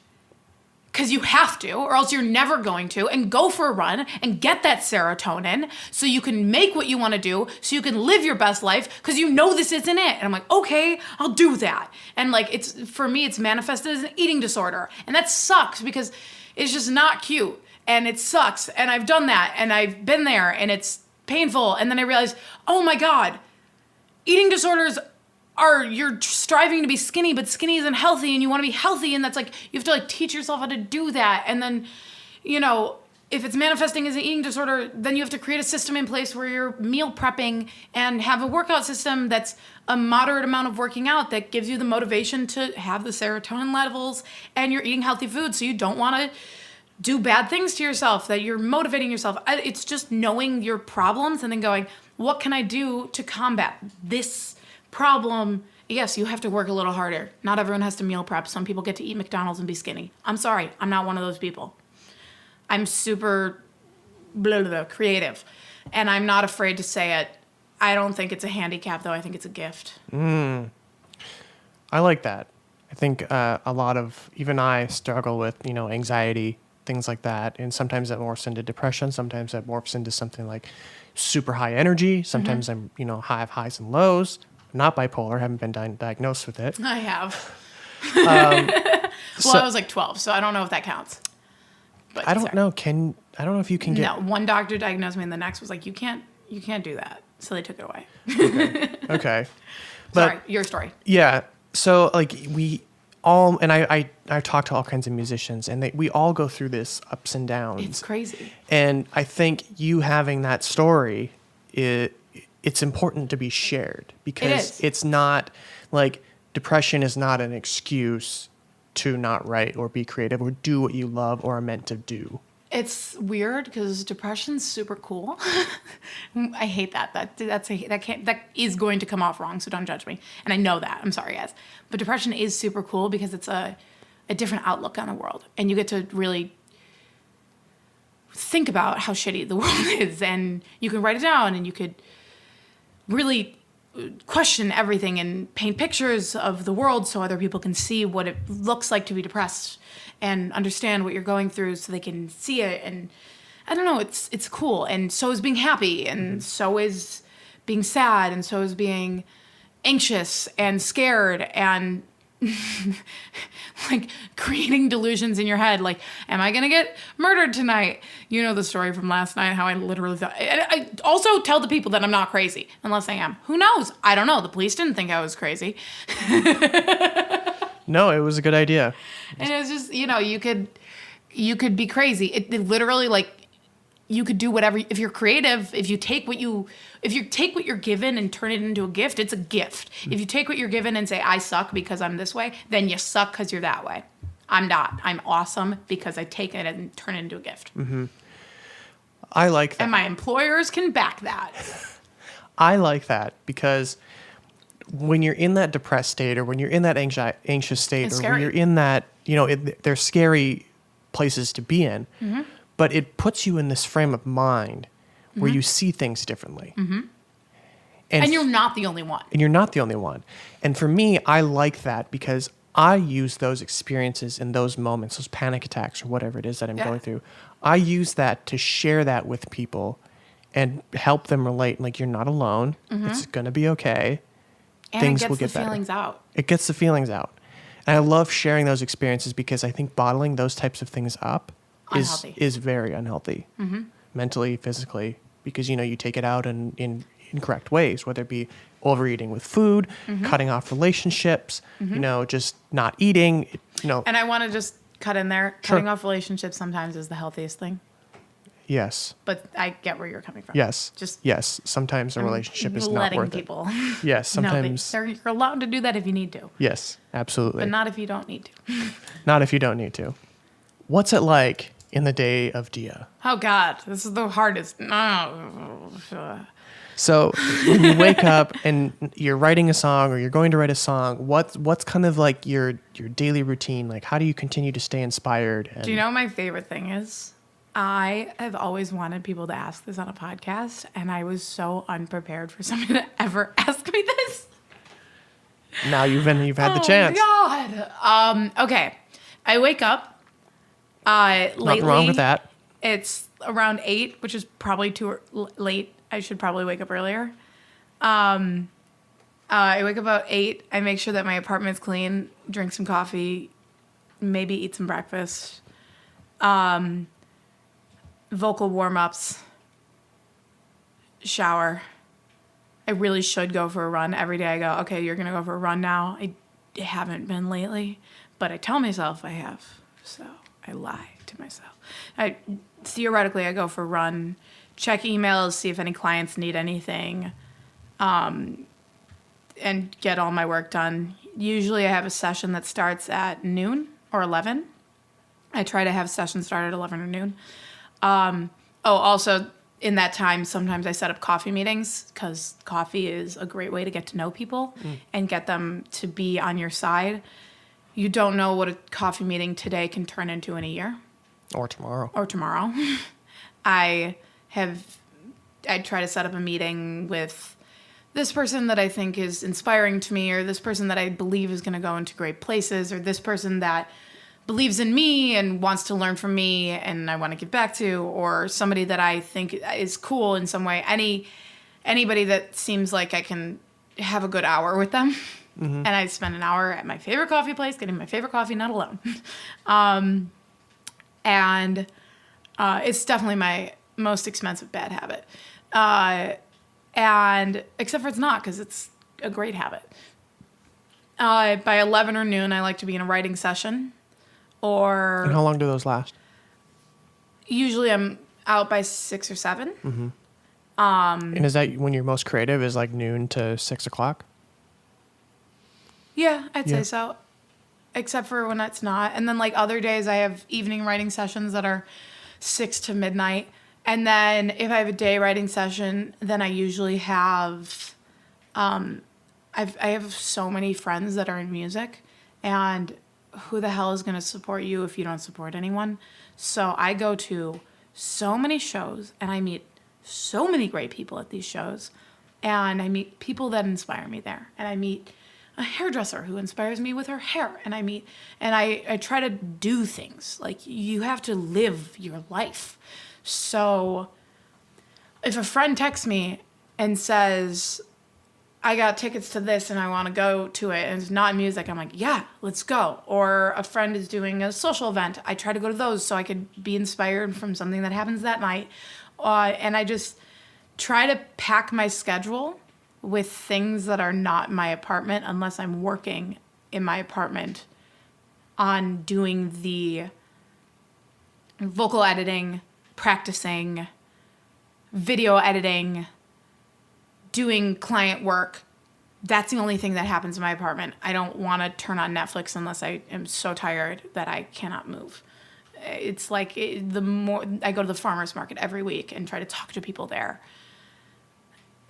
because you have to, or else you're never going to, and go for a run and get that serotonin so you can make what you want to do, so you can live your best life, because you know this isn't it. And I'm like, okay, I'll do that. And like, for me, it's manifested as an eating disorder. And that sucks because it's just not cute. And it sucks. And I've done that. And I've been there. And it's painful. And then I realized, oh my God, eating disorders you're striving to be skinny, but skinny isn't healthy, and you want to be healthy, and that's like, you have to like teach yourself how to do that. And then, if it's manifesting as an eating disorder, then you have to create a system in place where you're meal prepping and have a workout system that's a moderate amount of working out that gives you the motivation to have the serotonin levels, and you're eating healthy food, so you don't want to do bad things to yourself, that you're motivating yourself. It's just knowing your problems and then going, what can I do to combat this problem? Yes, you have to work a little harder. Not everyone has to meal prep. Some people get to eat McDonald's and be skinny. I'm sorry, I'm not one of those people. I'm super creative, and I'm not afraid to say it. I don't think it's a handicap, though. I think it's a gift. I like that. I think a lot of, even I struggle with, anxiety, things like that. And sometimes that morphs into depression. Sometimes that morphs into something like super high energy. Sometimes I'm, have highs and lows. Not bipolar, haven't been diagnosed with it. I have. I was like 12, so I don't know if that counts. But I don't know. I don't know if you can get. No, one doctor diagnosed me, and the next was like, you can't do that. So they took it away. Okay. Sorry, your story. Yeah. So like we all, and I talk to all kinds of musicians, and we all go through this ups and downs. It's crazy. And I think you having that story, it's important to be shared, because it's not like, depression is not an excuse to not write or be creative or do what you love or are meant to do. It's weird because depression's super cool. I hate that. That is going to come off wrong, so don't judge me. And I know that. I'm sorry, guys. But depression is super cool because it's a different outlook on the world, and you get to really think about how shitty the world is, and you can write it down, and you could really question everything and paint pictures of the world so other people can see what it looks like to be depressed and understand what you're going through so they can see it. And I don't know, it's cool. And so is being happy, and so is being sad, and so is being anxious and scared, and like creating delusions in your head, like, am I gonna get murdered tonight? You know the story from last night, how I literally thought. I also tell the people that I'm not crazy, unless I am. Who knows? I don't know. The police didn't think I was crazy. No, it was a good idea. And it was just, you could be crazy. It literally, like, you could do whatever. If you're creative, if you take what you're given and turn it into a gift, it's a gift. If you take what you're given and say, I suck because I'm this way, then you suck because you're that way. I'm not. I'm awesome because I take it and turn it into a gift. Mm-hmm. I like that. And my employers can back that. I like that because when you're in that depressed state, or when you're in that anxious state, It's or scary. when you're in that, they're scary places to be in. Mm-hmm. But it puts you in this frame of mind where you see things differently. Mm-hmm. And you're not the only one. And you're not the only one. And for me, I like that because I use those experiences in those moments, those panic attacks or whatever it is that I'm going through. I use that to share that with people and help them relate. Like, you're not alone. Mm-hmm. It's going to be okay. And Things it gets will get the better. feelings out. It gets the feelings out. And I love sharing those experiences because I think bottling those types of things up is very unhealthy, mentally, physically, because, you take it out in incorrect ways, whether it be overeating with food, cutting off relationships, just not eating, And I want to just cut in there. Sure. Cutting off relationships sometimes is the healthiest thing. Yes. But I get where you're coming from. Yes. Just yes. Sometimes a relationship is not letting worth people. it. Yes. Sometimes. No, you're allowed to do that if you need to. Yes. Absolutely. But not if you don't need to. Not if you don't need to. What's it like in the day of Dia? Oh God, this is the hardest. So when you wake up and you're writing a song, or you're going to write a song, what's kind of like your daily routine? Like, how do you continue to stay inspired? Do you know what my favorite thing is? I have always wanted people to ask this on a podcast, and I was so unprepared for someone to ever ask me this. Now you've had the chance. Oh God. Okay. I wake up Lately, Nothing wrong with that. It's around 8, which is probably too late. I should probably wake up earlier. I wake up about 8. I make sure that my apartment's clean, drink some coffee, maybe eat some breakfast. Vocal warm-ups, shower. I really should go for a run. Every day I go, okay, you're going to go for a run now. I haven't been lately, but I tell myself I have, so I lie to myself. Theoretically, I go for a run, check emails, see if any clients need anything, and get all my work done. Usually I have a session that starts at noon or 11. I try to have sessions start at 11 or noon. Also, in that time, sometimes I set up coffee meetings because coffee is a great way to get to know people and get them to be on your side. You don't know what a coffee meeting today can turn into in a year. Or tomorrow. I try to set up a meeting with this person that I think is inspiring to me, or this person that I believe is going to go into great places, or this person that believes in me and wants to learn from me and I want to give back to, or somebody that I think is cool in some way. Anybody that seems like I can have a good hour with them. And I spend an hour at my favorite coffee place getting my favorite coffee, not alone. And it's definitely my most expensive bad habit. And except for it's not, because it's a great habit. By 11 or noon, I like to be in a writing session. And how long do those last? Usually I'm out by 6 or 7. And is that when you're most creative, is like noon to 6 o'clock? Yeah, I'd say so. Except for when it's not. And then like other days I have evening writing sessions that are 6 to midnight. And then if I have a day writing session, then I usually have, I have so many friends that are in music, and who the hell is going to support you if you don't support anyone? So I go to so many shows and I meet so many great people at these shows, and I meet people that inspire me there, and I meet a hairdresser who inspires me with her hair, and I try to do things. Like, you have to live your life. So if a friend texts me and says, I got tickets to this and I want to go to it, and it's not music, I'm like, yeah, let's go. Or a friend is doing a social event, I try to go to those so I could be inspired from something that happens that night. And I just try to pack my schedule with things that are not my apartment, unless I'm working in my apartment on doing the vocal editing, practicing, video editing, doing client work. That's the only thing that happens in my apartment. I don't want to turn on Netflix unless I am so tired that I cannot move. It's like the more I go to the farmer's market every week and try to talk to people there.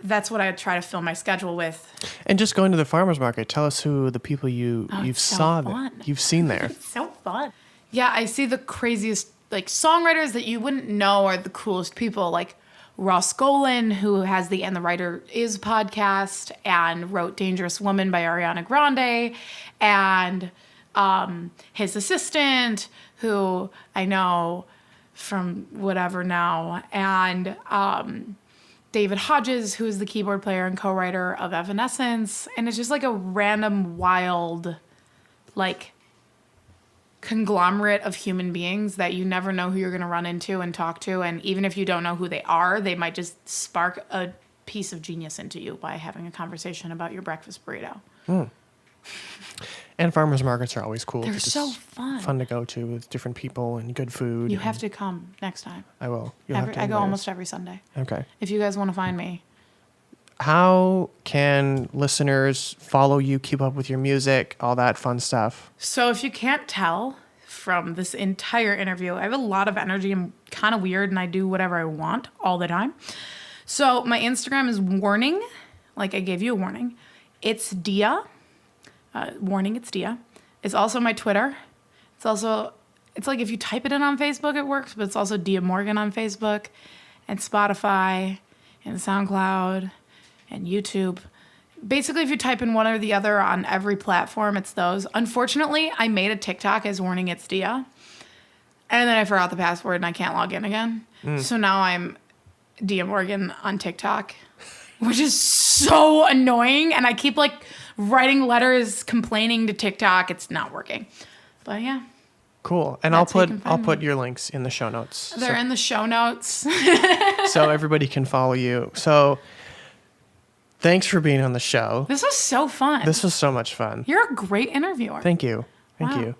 That's what I try to fill my schedule with. And just going to the farmer's market, tell us who the people you've seen there. It's so fun. Yeah, I see the craziest like songwriters that you wouldn't know are the coolest people, like Ross Golan, who has the And the Writer Is podcast and wrote Dangerous Woman by Ariana Grande, and his assistant, who I know from whatever now, and David Hodges, who is the keyboard player and co-writer of Evanescence. And it's just like a random, wild, like, conglomerate of human beings that you never know who you're going to run into and talk to. And even if you don't know who they are, they might just spark a piece of genius into you by having a conversation about your breakfast burrito. And farmers markets are always cool. They're so fun. Fun to go to with different people and good food. You have to come next time. I will. I go almost every Sunday. Okay. If you guys want to find me. How can listeners follow you, keep up with your music, all that fun stuff? So if you can't tell from this entire interview, I have a lot of energy. I'm kind of weird and I do whatever I want all the time. So my Instagram is warning, like I gave you a warning. It's Dia. Warning, it's Dia. It's also my Twitter. It's like if you type it in on Facebook, it works, but it's also Dia Morgan on Facebook and Spotify and SoundCloud and YouTube. Basically, if you type in one or the other on every platform, it's those. Unfortunately, I made a TikTok as Warning, it's Dia. And then I forgot the password and I can't log in again. So now I'm Dia Morgan on TikTok, which is so annoying. And I keep like writing letters complaining to TikTok. It's not working. But yeah. Cool. And That's how you I'll can find put me. your links in the show notes. They're in the show notes. So everybody can follow you. So thanks for being on the show. This was so fun. This was so much fun. You're a great interviewer. Thank you. Thank Wow. you.